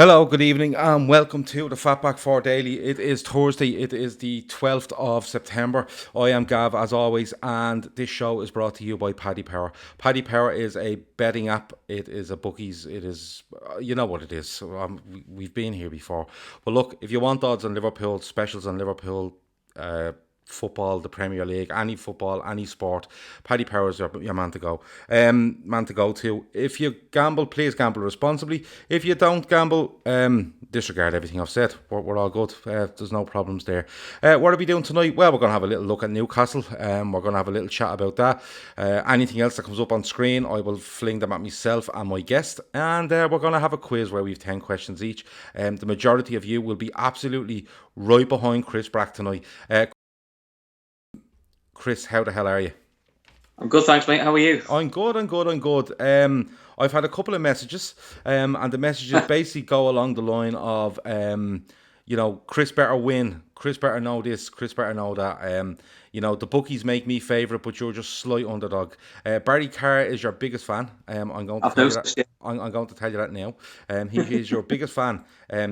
Hello, good evening, and welcome to the Fatback 4 Daily. It is Thursday, it is the 12th of September. I am Gav, as always, and this show is brought to you by Paddy Power. Paddy Power is a betting app, it is a bookies, it is, you know what it is. We've been here before. But look, if you want odds on Liverpool, specials on Liverpool, football, the Premier League, any football, any sport, Paddy Power is your man to go. Man to go to. If you gamble, please gamble responsibly. If you don't gamble, disregard everything I've said. We're all good. There's no problems there. What are we doing tonight? Well, we're going to have a little look at Newcastle. We're going to have a little chat about that. Anything else that comes up on screen, I will fling them at myself and my guest. And we're going to have a quiz where we have 10 questions each. The majority of you will be absolutely right behind Chris Brack tonight. Chris, how the hell are you? I'm good, thanks, mate. How are you? I'm good. I've had a couple of messages, and the messages basically go along the line of, Chris better win. Chris better know this. Chris better know that. The bookies make me favourite, but you're just slight underdog. Barry Carr is your biggest fan. I'm going to tell you that. I'm going to tell you that now. He is your biggest fan.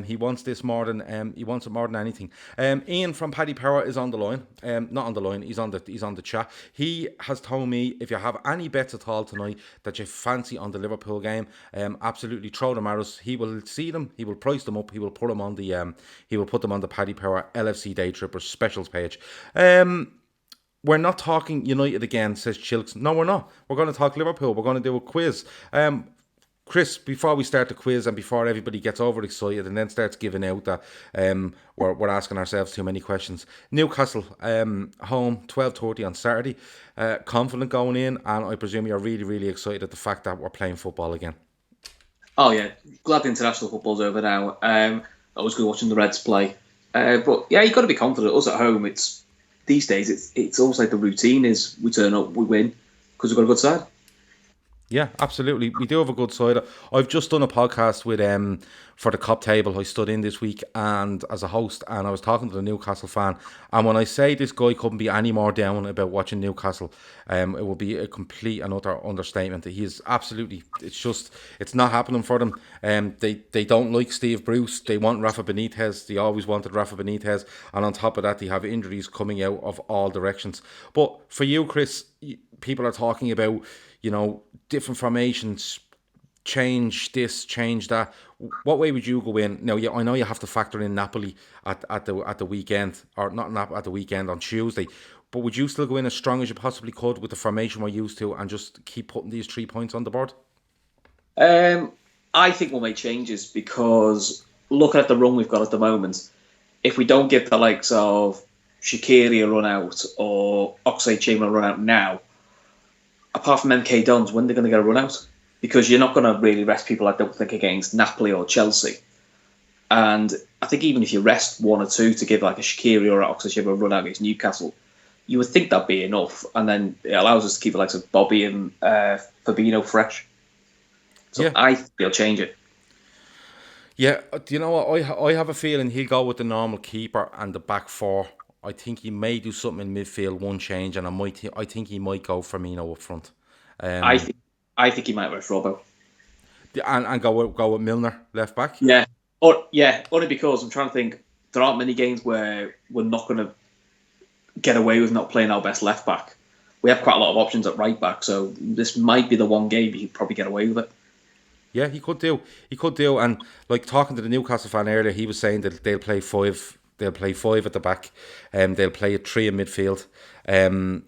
He wants this more than he wants it more than anything. Ian from Paddy Power is on the line. Not on the line. He's on the chat. He has told me if you have any bets at all tonight that you fancy on the Liverpool game, absolutely throw them at us. He will see them. He will price them up. He will put them on the Paddy Power LFC Day Trippers specials page. We're not talking United again, says Chilks. No, we're not. We're going to talk Liverpool. We're going to do a quiz. Chris, before we start the quiz and before everybody gets overexcited and then starts giving out that we're asking ourselves too many questions. Newcastle, home, 12:30 on Saturday. Confident going in, and I presume you're really, really excited at the fact that we're playing football again. Oh, yeah. Glad the international football's over now. I was good watching the Reds play. But, yeah, you've got to be confident. Us at home, these days, it's almost like the routine is we turn up, we win, because we've got a good side. Yeah, absolutely. We do have a good side. I've just done a podcast with for the Cop Table. I stood in this week and as a host, and I was talking to the Newcastle fan. And when I say this guy couldn't be any more down about watching Newcastle, it will be a complete and utter understatement. He is absolutely. It's not happening for them. They don't like Steve Bruce. They want Rafa Benitez. They always wanted Rafa Benitez, and on top of that, they have injuries coming out of all directions. But for you, Chris, people are talking about, different formations, change this, change that. What way would you go in? Now, I know you have to factor in Napoli at the weekend, or not at the weekend, on Tuesday. But would you still go in as strong as you possibly could with the formation we're used to and just keep putting these 3 points on the board? I think we'll make changes because looking at the run we've got at the moment, if we don't get the likes of Shaqiri a run out or Oxlade-Chamberlain a run out now, apart from MK Dons, when they're going to get a run out? Because you're not going to really rest people, I don't think, against Napoli or Chelsea. And I think even if you rest one or two to give like a Shaqiri or an Oxlade-Chamberlain a run out against Newcastle, you would think that'd be enough. And then it allows us to keep the likes of Bobby and Fabinho fresh. So yeah. I think he'll change it. Yeah, do you know what? I have a feeling he'll go with the normal keeper and the back four. I think he may do something in midfield, one change, and I think he might go Firmino up front. I think he might rest Robbo. And go with Milner left back. Yeah, only because I'm trying to think. There aren't many games where we're not going to get away with not playing our best left back. We have quite a lot of options at right back, so this might be the one game he'd probably get away with it. Yeah, he could do. And like talking to the Newcastle fan earlier, he was saying that they'll play five. They'll play five at the back, they'll play a three in midfield, and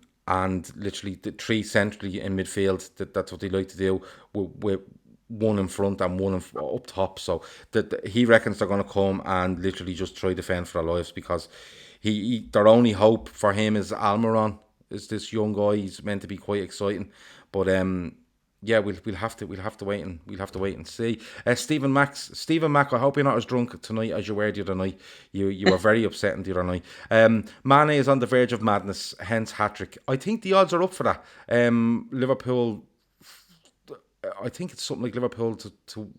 literally the three centrally in midfield. That's what they like to do with one in front and one up top. So he reckons they're going to come and literally just try to defend for their lives because their only hope for him is Almiron, is this young guy. He's meant to be quite exciting, but yeah, we'll have to wait and see. Stephen Mack, I hope you're not as drunk tonight as you were the other night. You were very upsetting the other night. Mane is on the verge of madness, hence hat-trick. I think the odds are up for that. Liverpool, I think it's something like Liverpool to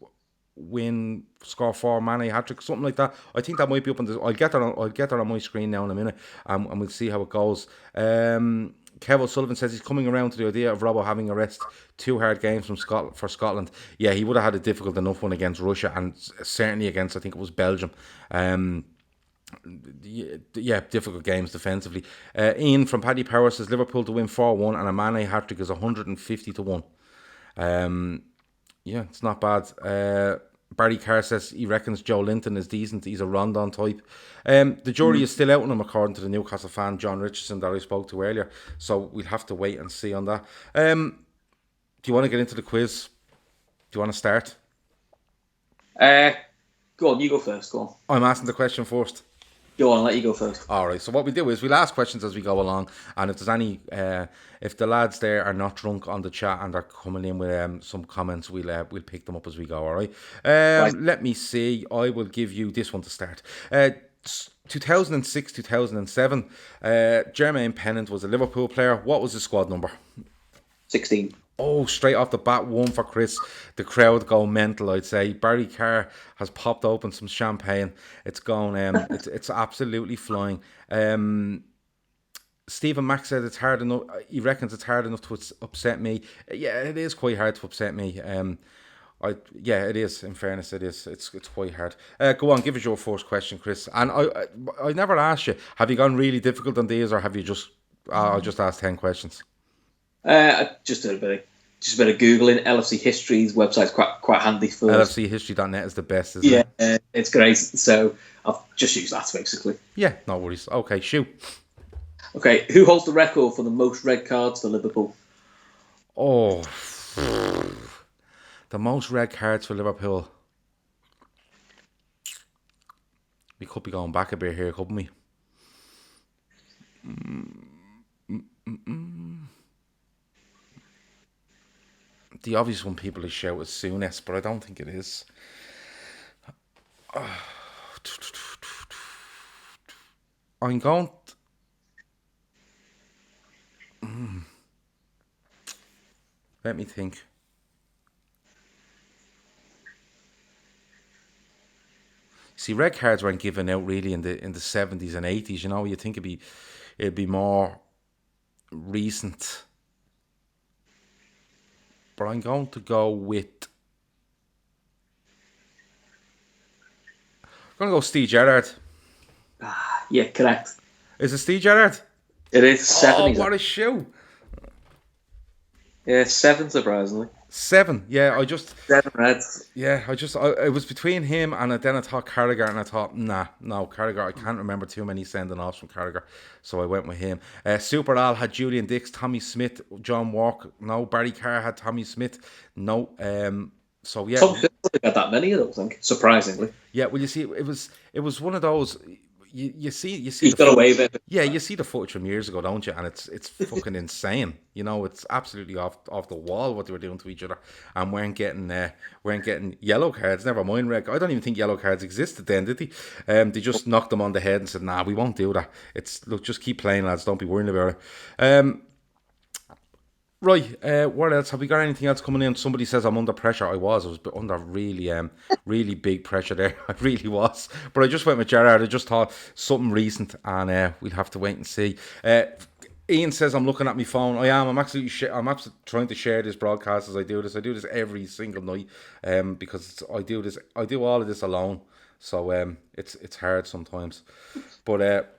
win, score 4, Mane hat-trick, something like that. I think that might be up on the. I'll get that on my screen now in a minute, and we'll see how it goes. Kev O'Sullivan says he's coming around to the idea of Robbo having a rest 2 hard games for Scotland. Yeah, he would have had a difficult enough one against Russia and certainly against, I think it was Belgium. Yeah, difficult games defensively. Ian from Paddy Power says Liverpool to win 4-1 and a Mane hat-trick is 150 to 1. Yeah, it's not bad. Barry Carr says he reckons Joe Linton is decent. He's a Rondon type. The jury is still out on him, according to the Newcastle fan John Richardson that I spoke to earlier. So we'll have to wait and see on that. Do you want to get into the quiz? Do you want to start? Go on, you go first. Go on. I'm asking the question first. Go on, I'll let you go first. All right. So what we do is we'll ask questions as we go along, and if there's any, if the lads there are not drunk on the chat and they're coming in with some comments, we'll pick them up as we go. All right. Right. Let me see. I will give you this one to start. 2006, 2007. Jermaine Pennant was a Liverpool player. What was his squad number? 16. Oh, straight off the bat, one for Chris. The crowd go mental, I'd say. Barry Carr has popped open some champagne. It's gone, it's absolutely flying. Stephen Mack said it's hard enough. He reckons it's hard enough to upset me. Yeah, it is quite hard to upset me. Yeah, it is. In fairness, it is. It's quite hard. Go on, give us your first question, Chris. And I never asked you. Have you gone really difficult on these, or have you just? I just asked 10 questions. Just a bit of Googling. LFC History's website's quite handy for LFChistory.net is the best, isn't it? Yeah, it's great. So I've just used that basically. Yeah, no worries. Okay, shoot. Okay, who holds the record for the most red cards for Liverpool? Oh, the most red cards for Liverpool. We could be going back a bit here, couldn't we? The obvious one people is shout is Souness, but I don't think it is. I'm going. Let me think. See, red cards weren't given out really in the 70s and 80s. You know, you think it'd be more recent. But I'm going to go with. I'm going to go Steve Gerrard. Yeah, correct. Is it Steve Gerrard? It is 7. Oh, what a show! Yeah, 7 surprisingly. 7, yeah. 7 reds. Yeah, it was between him and then I thought Carragher, and I thought, no, Carragher. I can't remember too many sending offs from Carragher, so I went with him. Super Al had Julian Dix, Tommy Smith, John Walker. No, Barry Carr had Tommy Smith. No, so yeah. Tom Phillips got that many, I don't think. Surprisingly. Yeah, well, you see, it was one of those. You see. He's got away with it. Yeah, you see the footage from years ago, don't you? And it's fucking insane. You know, it's absolutely off the wall what they were doing to each other, and weren't getting yellow cards. Never mind red. I don't even think yellow cards existed then, did they? They just knocked them on the head and said, "Nah, we won't do that. Look, just keep playing, lads. Don't be worrying about it." Right, what else? Have we got anything else coming in? Somebody says I'm under pressure. I was under really big pressure there. I really was. But I just went with Gerrard. I just thought something recent, and we'll have to wait and see. Ian says I'm looking at my phone. I am. I'm actually trying to share this broadcast as I do this. I do this every single night, because I do all of this alone. So it's hard sometimes, but.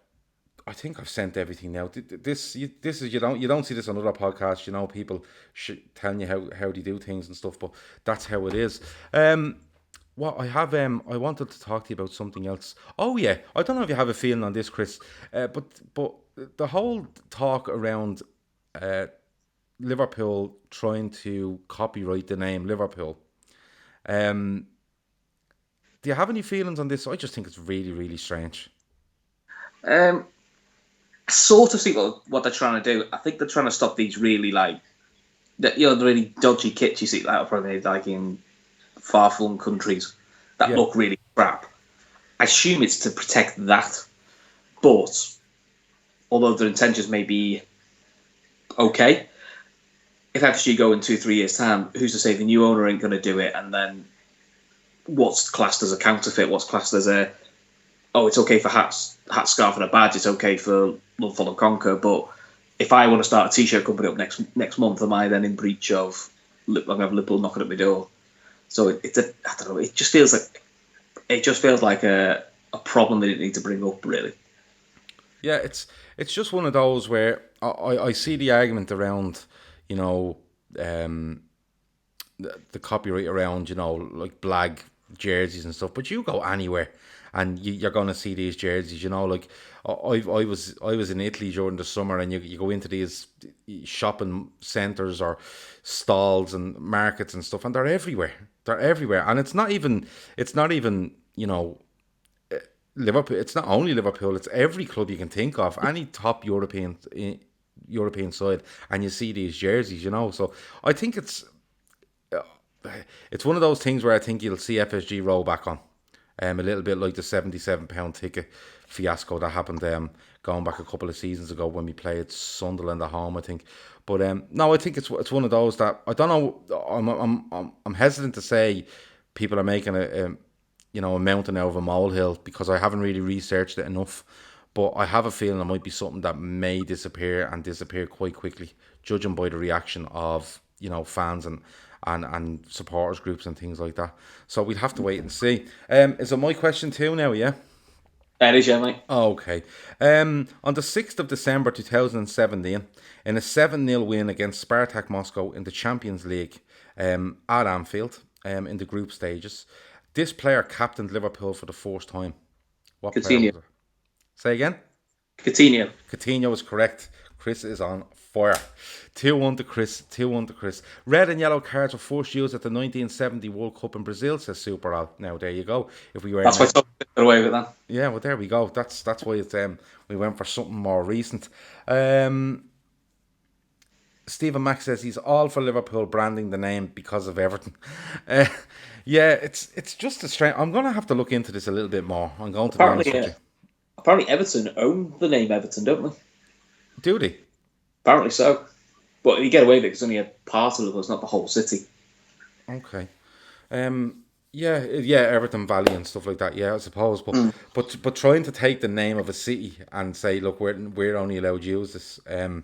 I think I've sent everything now. This is you don't see this on other podcasts. You know, people telling you how they do things and stuff, but that's how it is. What I have, I wanted to talk to you about something else. Oh yeah, I don't know if you have a feeling on this, Chris, but the whole talk around Liverpool trying to copyright the name Liverpool. Do you have any feelings on this? I just think it's really, really strange. Sort of see what they're trying to do. I think they're trying to stop these really the really dodgy kits you see probably like in far-flung countries that look really crap. I assume it's to protect that, but although their intentions may be okay, if FSG go in 2-3 years' time, who's to say the new owner ain't going to do it? And then what's classed as a counterfeit? What's classed as it's okay for hat, scarf, and a badge. It's okay for Love, Follow, Conquer, but if I want to start a t-shirt company up next month, am I then in breach of I'm going to have Liverpool knocking at my door? So I don't know. It just feels like a problem they didn't need to bring up, really. Yeah, it's just one of those where I see the argument around, the copyright around, like Blag jerseys and stuff. But you go anywhere, and you're going to see these jerseys. Like I was in Italy during the summer, and you go into these shopping centres or stalls and markets and stuff, and they're everywhere. They're everywhere, and it's not even Liverpool. It's not only Liverpool. It's every club you can think of, any top European side, and you see these jerseys. So I think it's one of those things where I think you'll see FSG roll back on, a little bit like the £77 ticket fiasco that happened going back a couple of seasons ago when we played Sunderland at home, I think. But no, I think it's one of those that I don't know. I'm hesitant to say people are making a mountain out of a molehill because I haven't really researched it enough. But I have a feeling it might be something that may disappear quite quickly, judging by the reaction of fans and supporters groups and things like that. So we'd have to wait and see. Is it my question too now? Yeah. That is, yeah, mate. Okay. On the 6th of December 2017, in a 7-0 win against Spartak Moscow in the Champions League at Anfield in the group stages, this player captained Liverpool for the first time. What player was it? Say again? Coutinho. Coutinho is correct. Chris is on fire. 2-1 to Chris. 2-1 to Chris. Red and yellow cards were first used at the 1970 World Cup in Brazil, says Super Al. Now there you go. If we were that's why I got away with that. Yeah, well there we go. That's why it's we went for something more recent. Stephen Mack says he's all for Liverpool branding the name because of Everton. Yeah, it's just a strange. I'm going to have to look into this a little bit more. I'm going to be honest with you. Apparently Everton own the name Everton, don't they? Do they? Apparently so. But you get away with it because it's only a part of Liverpool, it's not the whole city. Okay. Yeah, Everton Valley and stuff like that. Yeah, I suppose. But trying to take the name of a city and say, look, we're only allowed to use this. I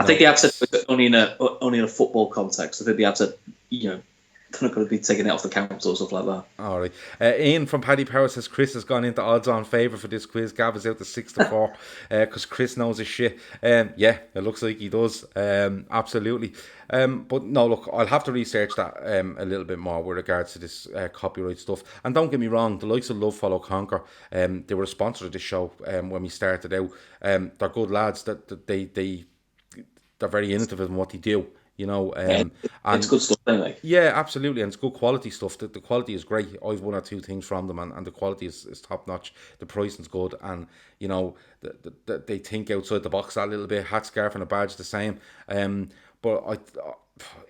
think they have said only in a football context. I think they have said, they're not going to be taking it off the council or stuff like that. All right. Ian from Paddy Power says Chris has gone into odds-on favour for this quiz. Gav is out to 6-4 because Chris knows his shit. Yeah, it looks like he does. Absolutely. But no, look, I'll have to research that a little bit more with regards to this copyright stuff. And don't get me wrong, the likes of Love, Follow, Conquer, they were a sponsor of this show when we started out. They're good lads. That they're very innovative in what they do. And it's good stuff anyway. Yeah, absolutely, and it's good quality stuff. The quality is great. I've one or two things from them, and the quality is top notch. The pricing's good, and they think outside the box that little bit. Hat, scarf, and a badge the same. But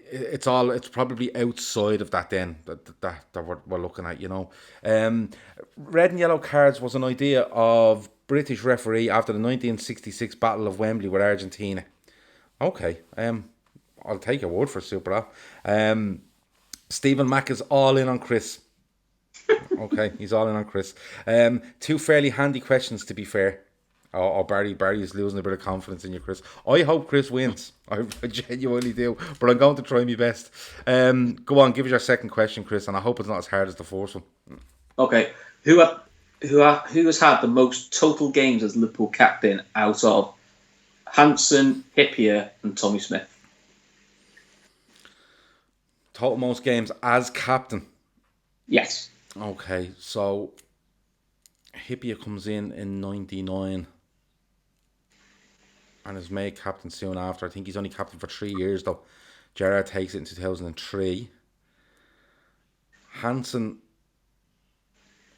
it's probably outside of that then that we're looking at. Red and yellow cards was an idea of British referee after the 1966 Battle of Wembley with Argentina. Okay. I'll take your word for Super Al. Stephen Mack is all in on Chris. Okay, he's all in on Chris. Two fairly handy questions, to be fair. Barry is losing a bit of confidence in you, Chris. I hope Chris wins. I genuinely do. But I'm going to try my best. Go on, give us your second question, Chris, and I hope it's not as hard as the first one. Okay. Who has had the most total games as Liverpool captain out of Hansen, Hippier, and Tommy Smith? Total most games as captain? Yes. Okay, so Hippier comes in 99 and is made captain soon after. I think he's only captain for 3 years though. Gerrard takes it in 2003. Hansen,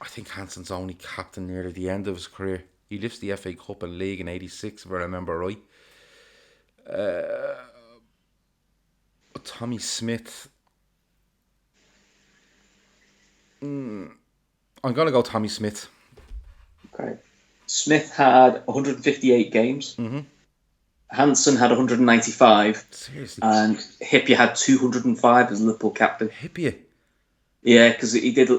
I think Hansen's only captain near the end of his career. He lifts the FA Cup and League in 86, if I remember right. Tommy Smith, I'm going to go Tommy Smith. Okay. Smith had 158 games. Mm-hmm. Hansen had 195. Seriously? And Hippier had 205 as Liverpool captain. Hippier? Yeah, because he did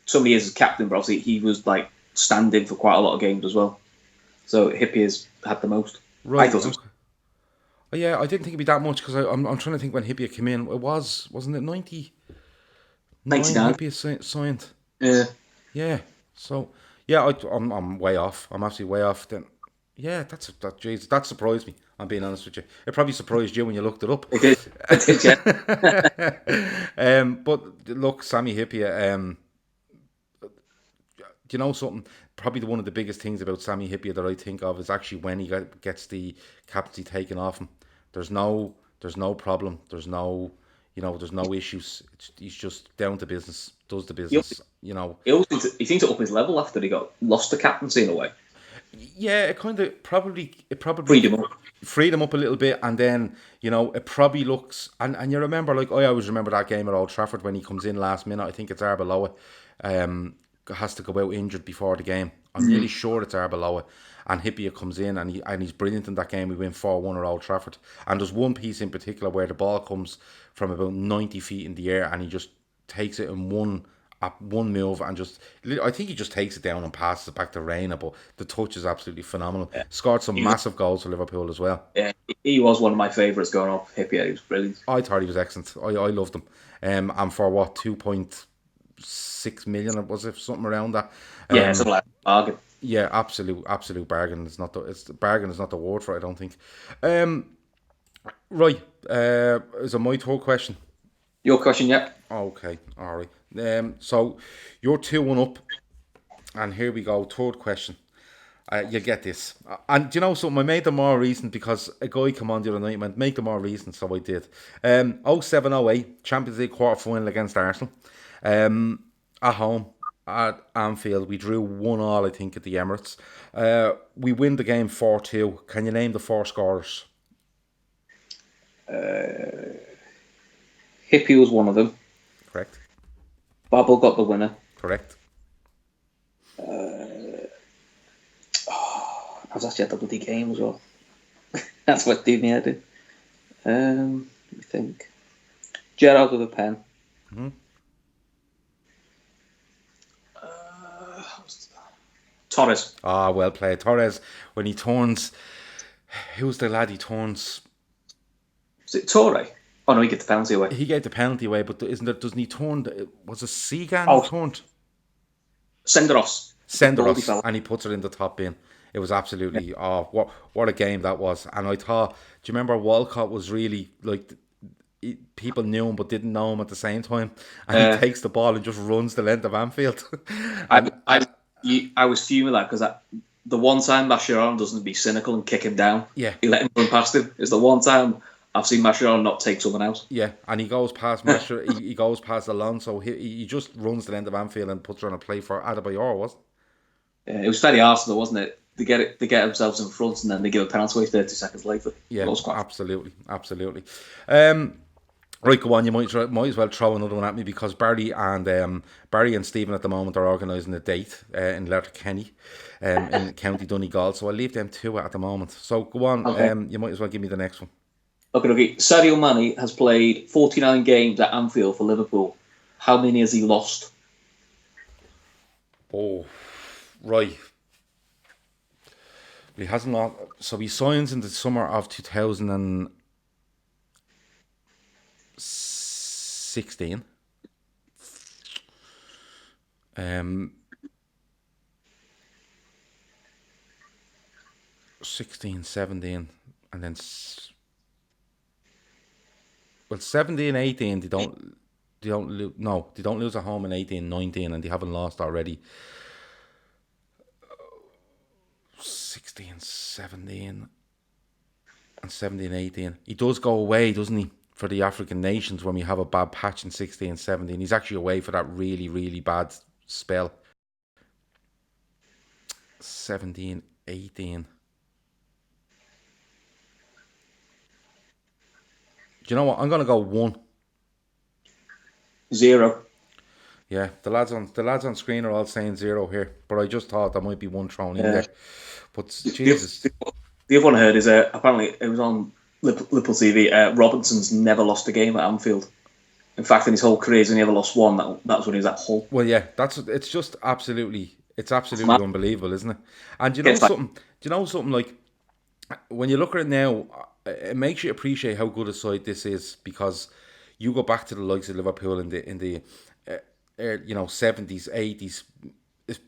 so many years as captain, but obviously he was like stand-in for quite a lot of games as well. So Hippier's had the most. I Right. thought it was. Okay. Oh, yeah, I didn't think it'd be that much because I'm trying to think when Hippia came in. Wasn't it 99 99. Hippia signed? Yeah. Yeah. So yeah, I'm way off. I'm absolutely way off. Then yeah, jeez, that surprised me. I'm being honest with you. It probably surprised you when you looked it up. It did. It did, yeah. But look, Sammy Hippia. Do you know something? Probably one of the biggest things about Sammy Hippia that I think of is actually when he gets the captaincy taken off him. There's no problem. There's no issues. He's just down to business, does the He, business. he seemed to up his level after he got lost the captaincy in a way. Yeah, it probably Freedom up. freed him up a little bit, and then it probably looks and you remember, like, I always remember that game at Old Trafford when he comes in last minute. I think it's Arbeloa, has to go out injured before the game. I'm nearly sure it's Arbeloa, and Hippia comes in and he's brilliant in that game. We win 4-1 at Old Trafford, and there's one piece in particular where the ball comes from about 90 feet in the air, and he just takes it in one move and I think he just takes it down and passes it back to Reina, but the touch is absolutely phenomenal. Yeah. Scored some massive goals for Liverpool as well. Yeah, he was one of my favourites going off Hippia. He was brilliant. I thought he was excellent. I loved him. And for what, 2.6 million, was it, something around that? Yeah, it's a black bargain. Yeah, absolute bargain. Bargain is not the word for it, I don't think. Right, is it my third question? Your question, yeah? Okay, all right. So you're 2-1 up, and here we go. Third question. You'll get this. And do you know something? I made them more recent because a guy came on the other night and went, make them more recent, so I did. 07-08 Champions League quarter final against Arsenal. At home at Anfield, we drew 1-1, I think, at the Emirates. We win the game 4-2. Can you name the four scorers? Hippie was one of them. Correct. Babel got the winner. Correct. I was actually at the bloody game as well. That's what did me head in. Let me think. Gerard with a pen. Mm-hmm. Torres. Ah, well played. Torres, when he turns... Who's the lad he turns? Is it Torre? Oh no, he gets the penalty away. He gave the penalty away, but doesn't he turn... Was it Segan Oh. he turned? Senderos. Senderos, and he puts it in the top bin. It was absolutely... what a game that was. And I thought... Do you remember Walcott was really, like... People knew him but didn't know him at the same time, and he takes the ball and just runs the length of Anfield. I was fuming that because the one time Mascherano doesn't be cynical and kick him down, Yeah. he let him run past him. Is the one time I've seen Mascherano not take someone out. Yeah, and he goes past he goes past Alonso. He just runs the length of Anfield and puts her on a play for Adebayor, wasn't it? Yeah, it was very Arsenal, wasn't it? They get themselves in front and then they give a penalty away 30 seconds later. Yeah, It was quite... absolutely. Right, go on. You might as well throw another one at me because Barry and Stephen at the moment are organising a date in Letterkenny, in County Donegal. So I'll leave them two at the moment. So go on. Okay. You might as well give me the next one. Okay. Sadio Mane has played 49 games at Anfield for Liverpool. How many has he lost? Oh, right. He hasn't lost. So he signs in the summer of 2016. 16, 17, and then 17, 18. They don't lose at home in 18, 19, and they haven't lost already. 16, 17, and 17, 18. He does go away, doesn't he, for the African nations when we have a bad patch in 16, 17. He's actually away for that really, really bad spell. 17, 18. Do you know what? I'm going to go 1. 0. Yeah, the lads on screen are all saying 0 here, but I just thought there might be one thrown in there. But Jesus. The other one I heard is apparently it was on Liverpool TV. Robinson's never lost a game at Anfield. In fact, in his whole career, he's only ever lost one. That was when he was at Hull. Well, yeah, it's just absolutely unbelievable, isn't it? And do you know something? Like when you look at it now, it makes you appreciate how good a side this is, because you go back to the likes of Liverpool in the 70s, 80s,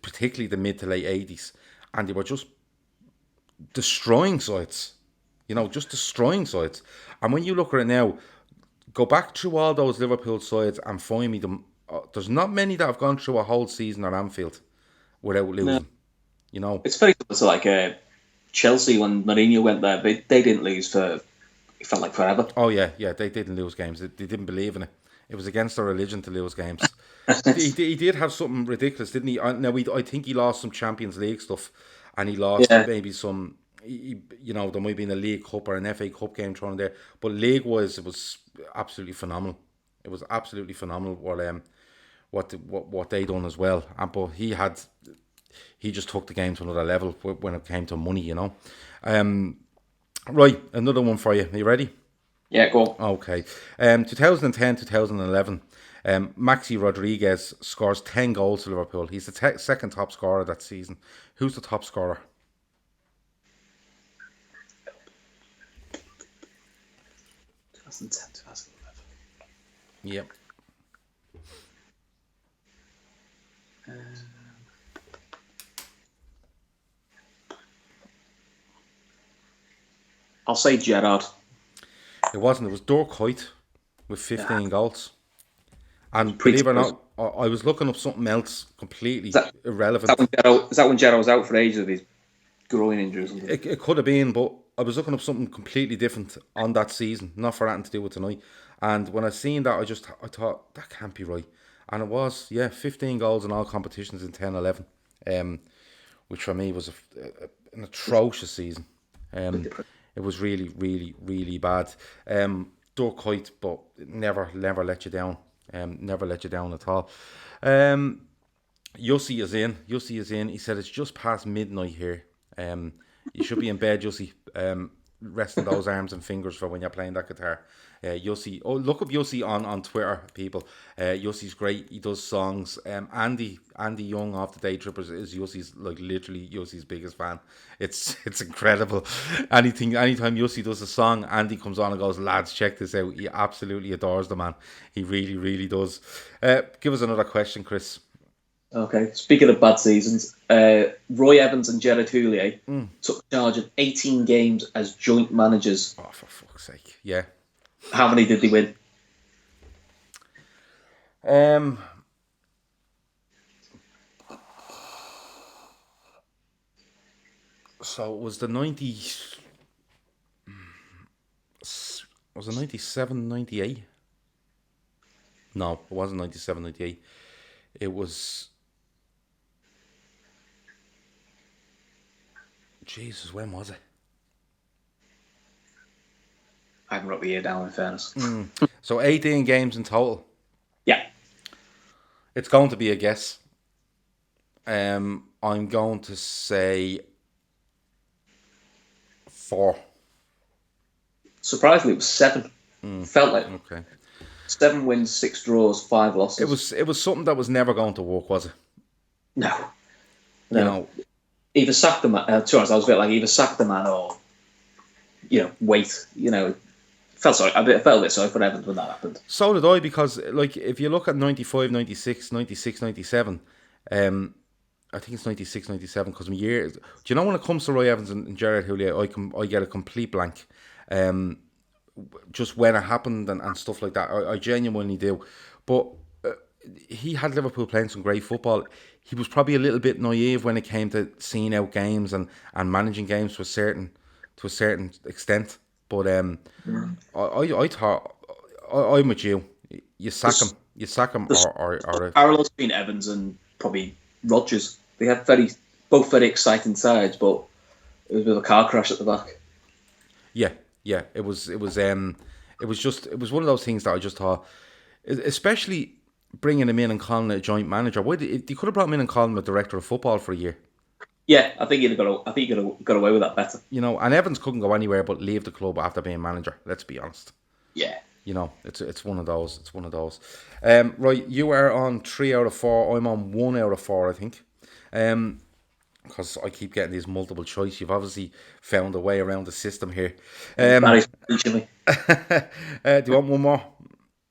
particularly the mid to late 80s, and they were just destroying sides. Just destroying sides. And when you look at it now, go back through all those Liverpool sides and find me them. There's not many that have gone through a whole season at Anfield without No, losing. it's very similar to like Chelsea when Mourinho went there. They didn't lose for it felt like forever. Oh yeah, they didn't lose games. They didn't believe in it. It was against their religion to lose games. He did have something ridiculous, didn't he? Now, I think he lost some Champions League stuff, and he lost Yeah, maybe some. There might have been a League Cup or an FA Cup game thrown there, but league wise, it was absolutely phenomenal. It was absolutely phenomenal what they done as well. But he just took the game to another level when it came to money. Right, another one for you. Are you ready? yeah, go on. Okay. 2010, 2011, Maxi Rodriguez scores 10 goals for Liverpool. He's the second top scorer that season. Who's the top scorer? 2010, 2011. Yep. I'll say Gerrard. It wasn't. It was Dirk Kuyt with 15 goals. And Pretty believe it or close. not, I was looking up something else completely Is that, irrelevant. is that when Gerrard was out for ages with his groin injury or something? It could have been, but I was looking up something completely different on that season, not for anything to do with tonight. And when I seen that, I thought, that can't be right. And it was, 15 goals in all competitions in 10-11, which for me was an atrocious season. It was really, really, really bad. Dirk Kuyt, but never let you down. Never let you down at all. Yossi is in. He said it's just past midnight here. You should be in bed, Yossi. Resting those arms and fingers for when you're playing that guitar. Yossi. Oh, look up Yossi on Twitter, people. Yossi's great. He does songs. Andy Young off the Day Trippers is Yossi's, like, literally Yossi's biggest fan. It's incredible. Anytime Yossi does a song, Andy comes on and goes, "Lads, check this out." He absolutely adores the man. He really, really does. Give us another question, Chris. Okay. Speaking of bad seasons, Roy Evans and Gerard Houllier took charge of 18 games as joint managers. Oh, for fuck's sake! Yeah. How many did they win? So it was the 90. Was it 97, 98? No, it wasn't 97, 98. It was. Jesus, when was it? I haven't wrote the year down, in fairness. So 18 games in total. Yeah. It's going to be a guess. I'm going to say 4. Surprisingly, it was 7. Felt like Okay. 7 wins, 6 draws, 5 losses. It was something that was never going to work, was it? No. You know, Either sack the man. To be honest, I was a bit like either sack the man or, wait. Felt a bit sorry for Evans when that happened. so did I, because, like, if you look at 95, 96, 96, 97, I think it's 96, 97, because my years. Do you know when it comes to Roy Evans and Gerard Houllier, I get a complete blank. Just when it happened and stuff like that, I genuinely do. But he had Liverpool playing some great football. He was probably a little bit naive when it came to seeing out games and managing games to a certain extent. But I thought I'm with you. You sack him, or Parallels between Evans and probably Rodgers. They had both very exciting sides, but it was a bit of a car crash at the back. yeah. It was one of those things that I just thought, especially bringing him in and calling it a joint manager. Why they could have brought him in and called him a director of football for a year. Yeah, I think he'd have got away with that better. And Evans couldn't go anywhere but leave the club after being manager. Let's be honest. Yeah. It's one of those. It's one of those. Right, you are on 3 out of 4. I'm on 1 out of 4, I think. because I keep getting these multiple choice. You've obviously found a way around the system here. Barry's teaching me. Do you want one more?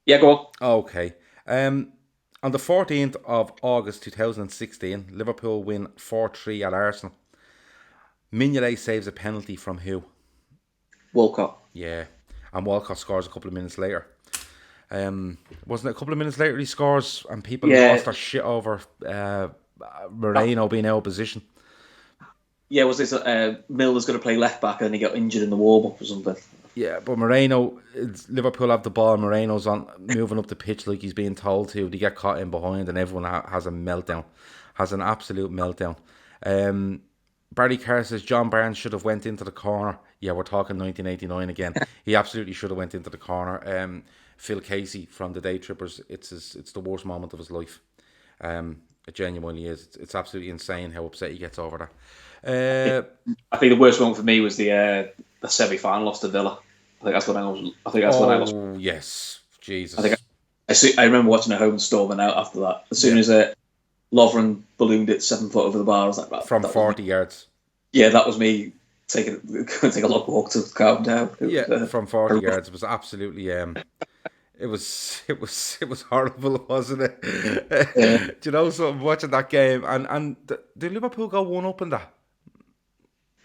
Yeah, go on. Okay. On the 14th of August 2016, Liverpool win 4-3 at Arsenal. Mignolet saves a penalty from who? Walcott. Yeah. And Walcott scores a couple of minutes later. Wasn't it a couple of minutes later he scores and people lost their shit over Moreno being out of position? Yeah, was this Milner's going to play left back and then he got injured in the warm-up or something? Yeah, but Moreno, Liverpool have the ball. Moreno's on moving up the pitch like he's being told to. They get caught in behind and everyone has a meltdown. Has an absolute meltdown. Barry Carr says John Barnes should have went into the corner. Yeah, we're talking 1989 again. He absolutely should have went into the corner. Phil Casey from the Day Trippers, it's the worst moment of his life. It genuinely is. It's absolutely insane how upset he gets over that. I think the worst one for me was the semi-final loss to Villa. I think that's when I was. Oh yes, Jesus. I remember watching a home storming out after that. As soon as Lovren ballooned it 7 foot over the bar, I was like, that, from 40 yards. Yeah, that was me taking a long walk to calm down. From 40 yards, it was absolutely. It was horrible, wasn't it? Yeah. Do you know something? Watching that game and did Liverpool go 1-up in that?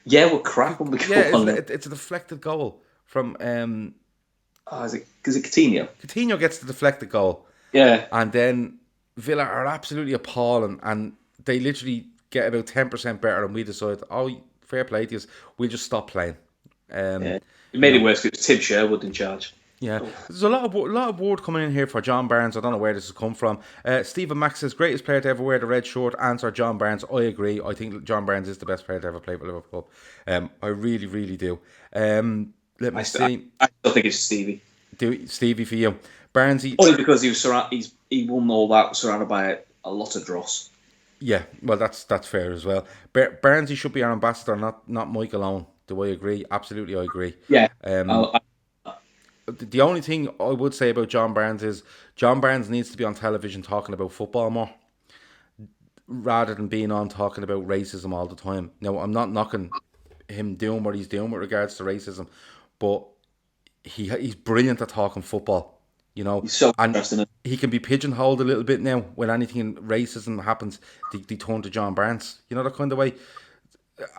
Yeah, we're crap when we go on it. It's a deflected goal from. Is it Coutinho? Coutinho gets the deflected goal. Yeah, and then Villa are absolutely appalling, and they literally get about 10% better, and we decide, fair play to us, we'll just stop playing. It made it worse because Tim Sherwood in charge. Yeah, there's a lot of word coming in here for John Barnes. I don't know where this has come from. Stephen Max says, greatest player to ever wear the red shirt. Answer, John Barnes. I agree. I think John Barnes is the best player to ever play for Liverpool. I really, really do. Let me see. I still think it's Stevie. Stevie for you. Barnesy. Only because he won all that surrounded by a lot of dross. Yeah, well, that's fair as well. Barnesy should be our ambassador, not Mike alone. Do I agree? Absolutely, I agree. Yeah. The only thing I would say about John Barnes is John Barnes needs to be on television talking about football more rather than being on talking about racism all the time. Now, I'm not knocking him doing what he's doing with regards to racism, but he's brilliant at talking football. You know, he's so and interesting. He can be pigeonholed a little bit now when anything racism happens. They turn to John Barnes. You know, that kind of way.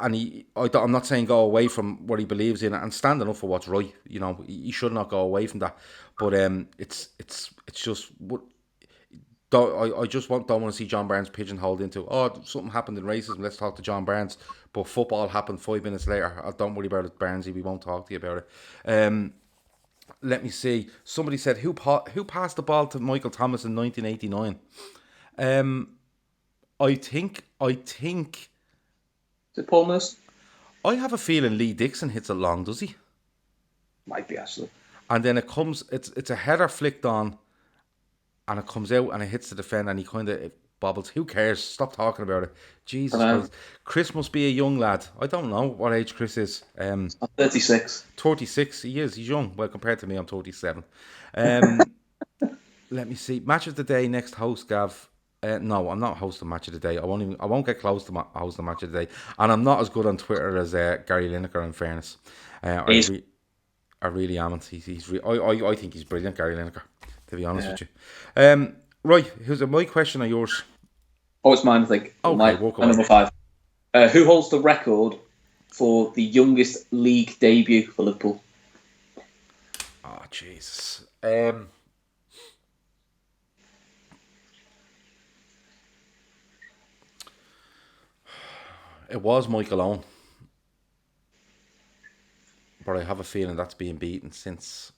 And I'm not saying go away from what he believes in and standing up for what's right. You know, he should not go away from that. But it's just what. I just don't want to see John Barnes pigeonholed into, something happened in racism, let's talk to John Barnes. But football happened 5 minutes later. Don't worry about it, Barnesy. We won't talk to you about it. Let me see. Somebody said, who passed the ball to Michael Thomas in 1989? I think. Is it Paul Nurse? I have a feeling Lee Dixon hits it long, does he? Might be, actually. And then it comes, it's a header flicked on, and it comes out and it hits the defender and he kind of bobbles. Who cares? Stop talking about it. Jesus Christ. Chris must be a young lad. I don't know what age Chris is. 36. 36. He is. He's young. Well, compared to me, I'm 37. Let me see. Match of the day, next host, Gav. No, I'm not hosting Match of the Day. I won't get close to hosting Match of the Day, and I'm not as good on Twitter as Gary Lineker. In fairness, I really am. I think he's brilliant, Gary Lineker. To be honest with you, right? Who's it? My question or yours? Oh, it's mine. I think. Okay, number 5. Who holds the record for the youngest league debut for Liverpool? Oh, Jesus. It was Michael Owen, but I have a feeling that's being beaten since.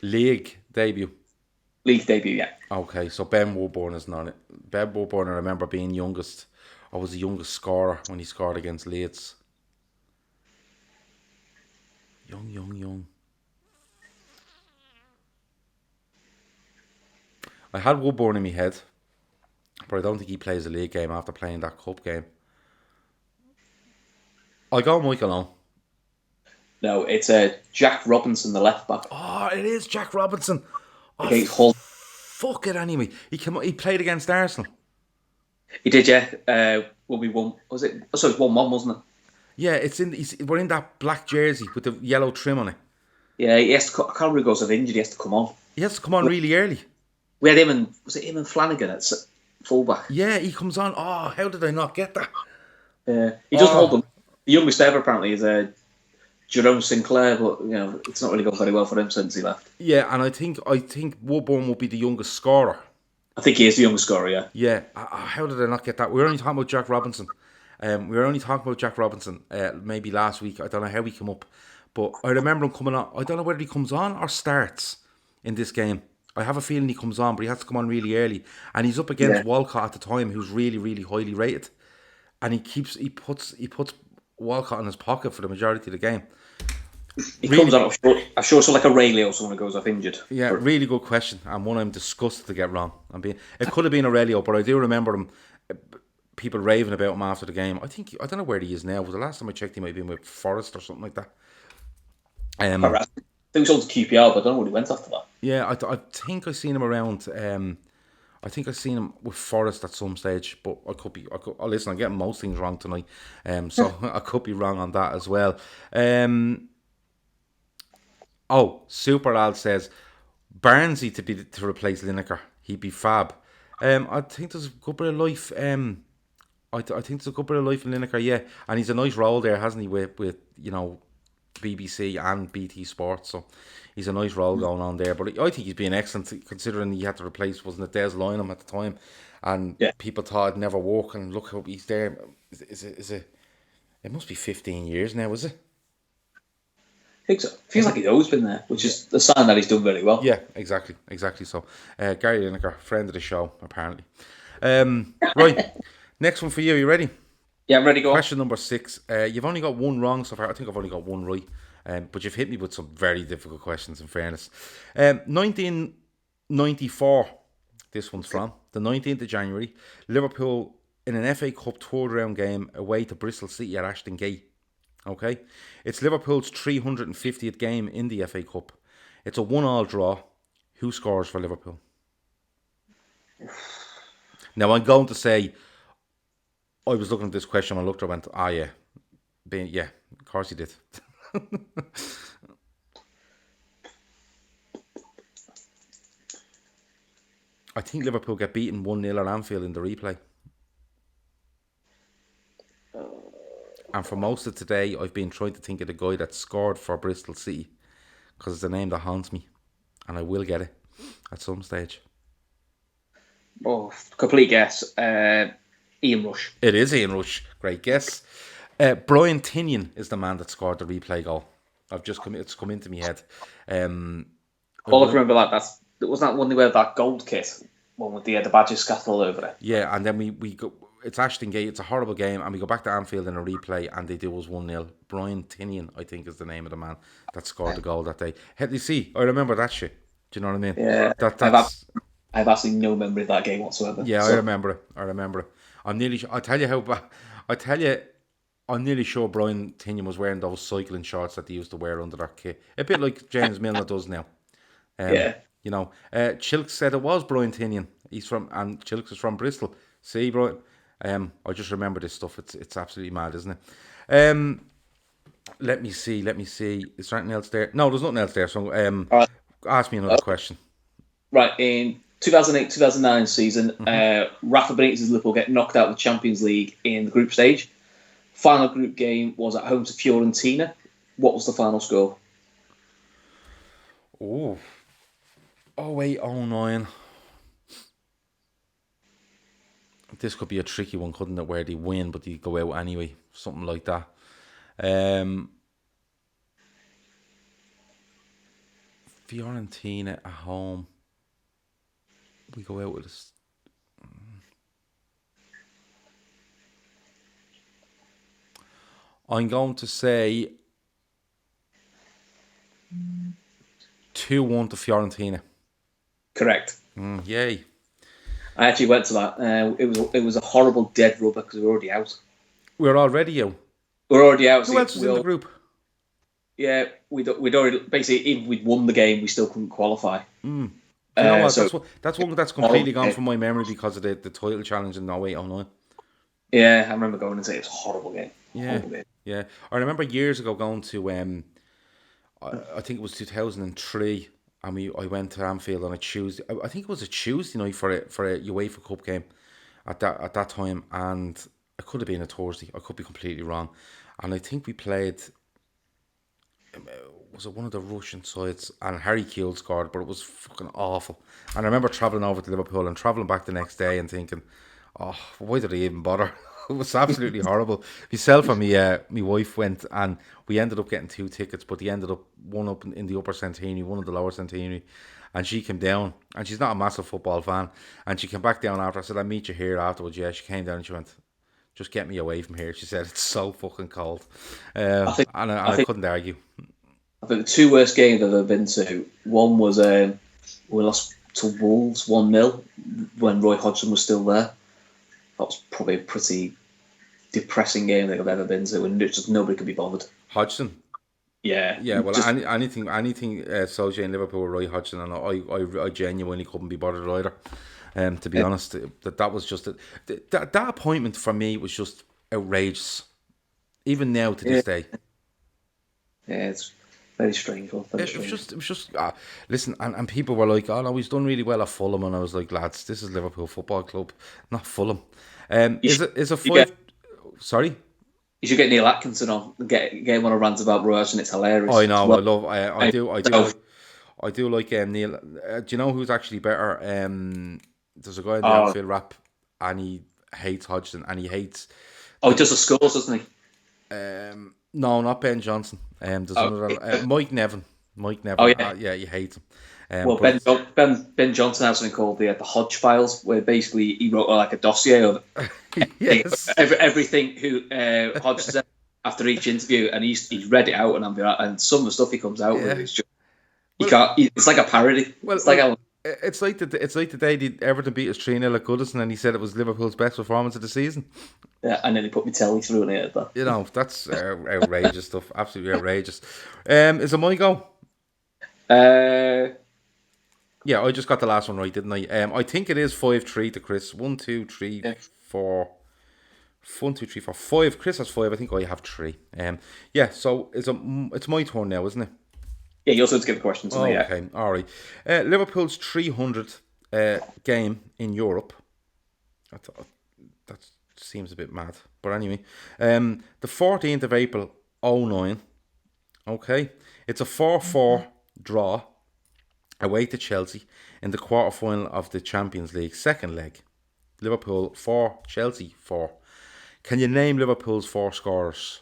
League debut, yeah. Okay, so Ben Woodburn is not it. Ben Woodburn, I remember being youngest. I was the youngest scorer when he scored against Leeds. Young. I had Woodburn in my head, but I don't think he plays a league game after playing that cup game. I'll go Michael Owen. No, it's Jack Robinson, the left back. Oh, it is Jack Robinson. against Hull. Fuck it anyway. He played against Arsenal. He did, yeah. When we won, was it? Oh, sorry, 1-1, wasn't it? Yeah, we're in that black jersey with the yellow trim on it. Yeah, he has to. I can't remember if injured. He has to come on. He has to come on really early. We had him and Flanagan at fullback? Yeah, he comes on. Oh, how did I not get that? He doesn't hold them. The youngest ever apparently is Jerome Sinclair, but it's not really gone very well for him since he left. Yeah, and I think Woodburn will be the youngest scorer. I think he is the youngest scorer. Yeah. Yeah. How did I not get that? We were only talking about Jack Robinson. Maybe last week. I don't know how he came up, but I remember him coming on. I don't know whether he comes on or starts in this game. I have a feeling he comes on, but he has to come on really early, and he's up against Walcott at the time, who's really, really highly rated, and he puts Walcott in his pocket for the majority of the game. He comes on. I'm sure so like a Ray or someone who goes off injured. Yeah, really good question, and one I'm disgusted to get wrong. It could have been Aurelio, but I do remember him. People raving about him after the game. I don't know where he is now. The last time I checked, he might have been with Forest or something like that. I think he was sold to QPR, but I don't know where he went after that. Yeah, I think I seen him around. I think I seen him with Forest at some stage, but I could be. Listen, I'm getting most things wrong tonight, so I could be wrong on that as well. Super Al says Barnsley to replace Lineker. He'd be fab. I think there's a good bit of life. I think there's a good bit of life in Lineker, yeah, and he's a nice role there, hasn't he? With BBC and BT Sports, so he's a nice role going on there. But I think he's been excellent, considering he had to replace, wasn't it, Des Lynam at the time, and people thought it'd never work, and look how he's there. It must be 15 years now, is it? I think so. Feels like he's always been there, which is the sign that he's done very well. Yeah, exactly. So, Gary Lineker, friend of the show, apparently. Right, next one for you. You ready? Yeah, I'm ready to go. Question number 6. You've only got one wrong so far. I think I've only got one right. But you've hit me with some very difficult questions, in fairness. 1994, this one's from. The 19th of January, Liverpool in an FA Cup third round game away to Bristol City at Ashton Gate. Okay? It's Liverpool's 350th game in the FA Cup. It's a 1-1 draw. Who scores for Liverpool? Now, I'm going to say, I was looking at this question, I looked, I went, yeah, of course he did. I think Liverpool get beaten 1-0 at Anfield in the replay. And for most of today, I've been trying to think of the guy that scored for Bristol City, because it's a name that haunts me, and I will get it at some stage. Oh, complete guess. Ian Rush. It is Ian Rush. Great guess. Brian Tinian is the man that scored the replay goal. It's come into my head. All I can remember wasn't that one they wear that gold kit, one with the badges scattered all over it. Yeah, and then we go. It's Ashton Gate. It's a horrible game, and we go back to Anfield in a replay, and they do us 1-0. Brian Tinian, I think, is the name of the man that scored the goal that day. You see, I remember that shit. Do you know what I mean? Yeah, I've absolutely no memory of that game whatsoever. Yeah, so. I remember it. I'm nearly. I tell you how bad. I'm nearly sure Brian Tinian was wearing those cycling shorts that they used to wear under that kit. A bit like James Milner does now. Chilks said it was Brian Tinian. And Chilks is from Bristol. See, Brian. I just remember this stuff. It's absolutely mad, isn't it? Let me see. Is there anything else there? No, there's nothing else there. So, ask me another question. Right, in 2008-2009 season, Rafa Benitez's Liverpool get knocked out of the Champions League in the group stage. Final group game was at home to Fiorentina. What was the final score? 08-09. This could be a tricky one, couldn't it? Where they win, but they go out anyway. Something like that. Fiorentina at home. We go out with this. I'm going to say 2-1 to Fiorentina. Correct. Yay. I actually went to that. It was a horrible dead rubber because we were already out. We're already out. We're already out. Who else was in the group? Yeah, we'd already basically, even if we'd won the game, we still couldn't qualify. Do you know what? So That's one that's completely gone from my memory because of the title challenge in 08-09. yeah, I remember going and saying it was a horrible game. Yeah, Horrible game. yeah. I remember years ago going to I think it was 2003, and I went to Anfield on a Tuesday. I think it was a Tuesday night for a UEFA Cup game at that time, and it could have been a Thursday. I could be completely wrong, and I think we played. Was it one of the Russian sides? And Harry Kewell scored, but it was fucking awful. And I remember travelling over to Liverpool and travelling back the next day and thinking, oh, why did I even bother? It was absolutely horrible. Myself and me wife went, and we ended up getting 2 tickets, but he ended up one up in the upper centenary, one in the lower centenary, and she came down, and she's not a massive football fan, and she came back down after. I said, I'll meet you here afterwards. Yeah, she came down and she went, just get me away from here. She said, it's so fucking cold. I couldn't argue. I think the 2 worst games I've ever been to, one was we lost to Wolves 1-0 when Roy Hodgson was still there. That was probably a pretty depressing game that I've ever been to, and just nobody could be bothered. Hodgson? Yeah. Yeah, well, anything associating Liverpool with Roy Hodgson, and I genuinely couldn't be bothered either. To be honest, that was just that appointment for me was just outrageous, even now to this day. Yeah, it's very strange. It was just listen, and people were like, "Oh no, he's done really well at Fulham," and I was like, "Lads, this is Liverpool Football Club, not Fulham." Is a 5? Sorry. You should get Neil Atkinson on and get him on a rant about Rush, and it's hilarious. I know, well, I do like Neil. Do you know who's actually better? There's a guy in the outfield rap, and he hates Hodgson, and he hates. Oh, he does the scores, doesn't he? No, not Ben Johnson. There's another Mike Nevin. Oh yeah, yeah, he hates him. Well, Ben Johnson has something called the Hodge Files, where basically he wrote like a dossier of yes. everything who Hodge said after each interview, and he's read it out, and some of the stuff he comes out with is just it's like a parody. Well, it's like the day the Everton beat us 3-0 at Goodison, and he said it was Liverpool's best performance of the season. Yeah, and then he put me telly through and it. You know, that's outrageous stuff. Absolutely outrageous. Is it my go? Yeah, I just got the last one right, didn't I? I think it is 5-3 to Chris. 1, 2, 3, 4. 1, 2, 3, 4, 5. Chris has 5. I think I have 3. Yeah. So it's my turn now, isn't it? Yeah, you also have to give a question to me. Okay, all right. Liverpool's 300th game in Europe. That seems a bit mad, but anyway, the 14th of April, 09. Okay, it's a 4-4 draw away to Chelsea in the quarter-final of the Champions League, second leg. Liverpool 4, Chelsea 4. Can you name Liverpool's 4 scorers?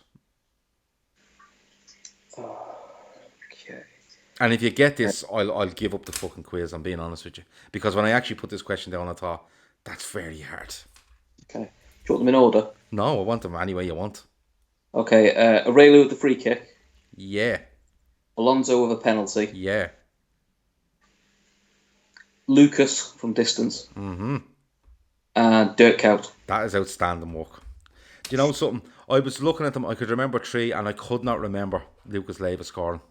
Okay. And if you get this, I'll give up the fucking quiz, I'm being honest with you. Because when I actually put this question down, I thought, that's very hard. Okay. Do you want them in order? No, I want them any way you want. Okay, Aurelio with the free kick. Yeah. Alonso with a penalty. Yeah. Lucas from distance. Mm-hmm. And Dirk Kuyt. That is outstanding work. Do you know something? I was looking at them, I could remember 3, and I could not remember Lucas Leiva scoring.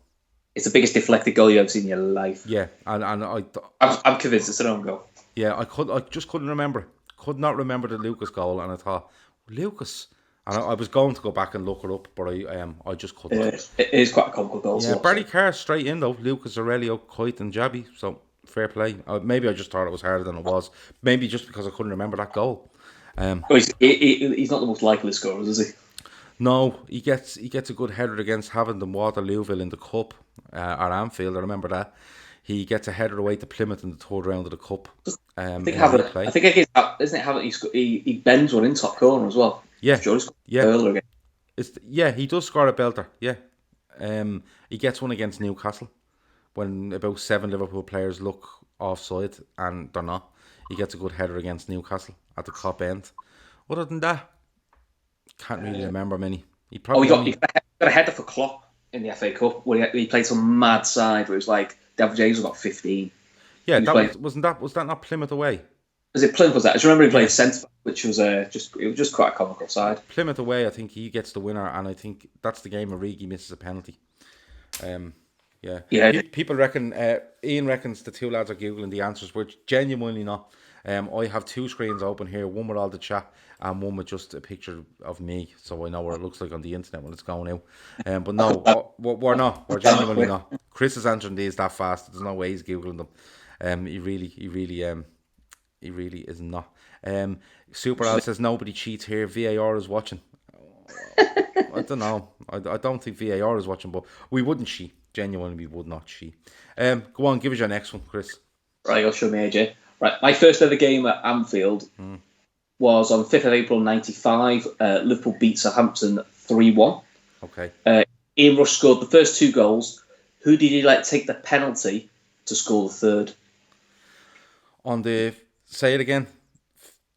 It's the biggest deflected goal you've ever seen in your life. Yeah, and I'm convinced it's an own goal. Yeah, I just couldn't remember it. Could not remember the Lucas goal, and I thought, Lucas? And I was going to go back and look it up, but I just couldn't. It is quite a comical goal. Yeah, Barry Carr straight in though. Lucas, Aurelio, Kuyt and Jabi. So, fair play. Maybe I just thought it was harder than it was. Maybe just because I couldn't remember that goal. He's not the most likely scorer, is he? No, he gets a good header against having the Waterlooville in the Cup at Anfield. I remember that. He gets a header away to Plymouth in the third round of the Cup. I think he bends one in top corner as well. Yeah, again. He does score a belter. Yeah, he gets one against Newcastle when about 7 Liverpool players look offside and they're not. He gets a good header against Newcastle at the Cop end. Other than that, can't really remember many. He got a header for Klopp in the FA Cup where he played some mad side where it was like David James got 15. Yeah, was that not Plymouth away? Was it Plymouth? Was that? I just remember he played centre, which was just quite a comical side. Plymouth away, I think he gets the winner, and I think that's the game Origi misses a penalty. Yeah. Yeah. People reckon, Ian reckons the two lads are Googling the answers, which genuinely not. I have two screens open here, one with all the chat and one with just a picture of me, so I know what it looks like on the internet when it's going out. But no, we're not. We're genuinely not. Chris is answering these that fast. There's no way he's Googling them. He really is not. Super Al says nobody cheats here. VAR is watching. I don't know. I don't think VAR is watching, but we wouldn't cheat. Genuinely, we would not cheat. Go on, give us your next one, Chris. Right, you'll show me, AJ. Right, my first ever game at Anfield was on 5th of April 95. Liverpool beat Southampton 3-1. Okay. Ian Rush scored the first two goals. Who did he let take the penalty to score the third? Say it again.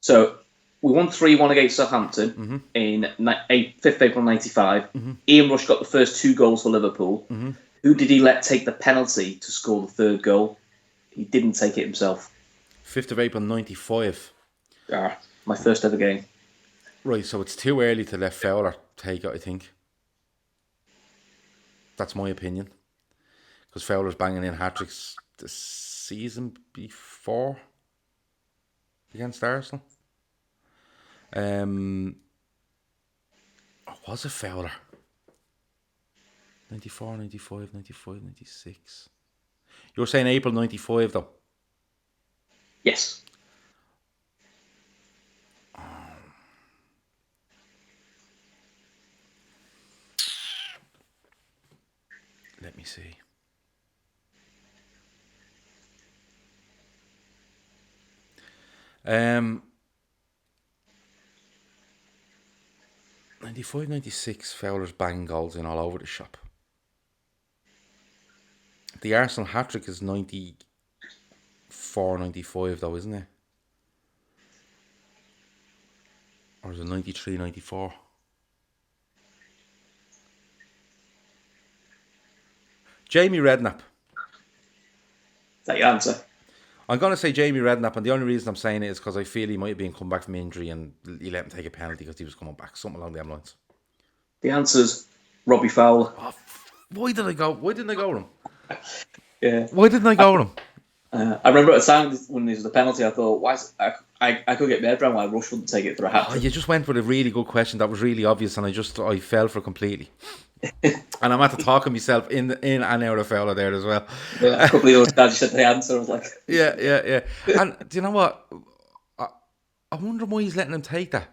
So we won 3-1 against Southampton in 5th of April 95. Ian Rush got the first two goals for Liverpool. Who did he let take the penalty to score the third goal? He didn't take it himself. 5th of April 95. My first ever game. Right, so it's too early to let Fowler take it, I think. That's my opinion. Because Fowler's banging in hat-tricks the season before against Arsenal. Was it Fowler? 94, 95, 95, 96. You're saying April 95 though? Yes. Let me see. Um, 95, 96, Fowler's banging goals in all over the shop. The Arsenal hat-trick is 94, 95 though, isn't it? Or is it 93, 94? Jamie Redknapp. Is that your answer? I'm going to say Jamie Redknapp, and the only reason I'm saying it is because I feel he might have been come back from injury and he let him take a penalty because he was coming back. Something along them lines. The answer's Robbie Fowler. Oh, why didn't I go with him? Yeah. Why didn't I go with him? I remember at the time when there was the penalty, I thought, I could get my head around why Rush wouldn't take it for a hat. Oh, you just went with a really good question that was really obvious, and I fell for it completely. And I'm at the talking myself in and out of Fowler there as well. Yeah, a couple of those guys said the answer. I was like, yeah. And do you know what? I wonder why he's letting him take that.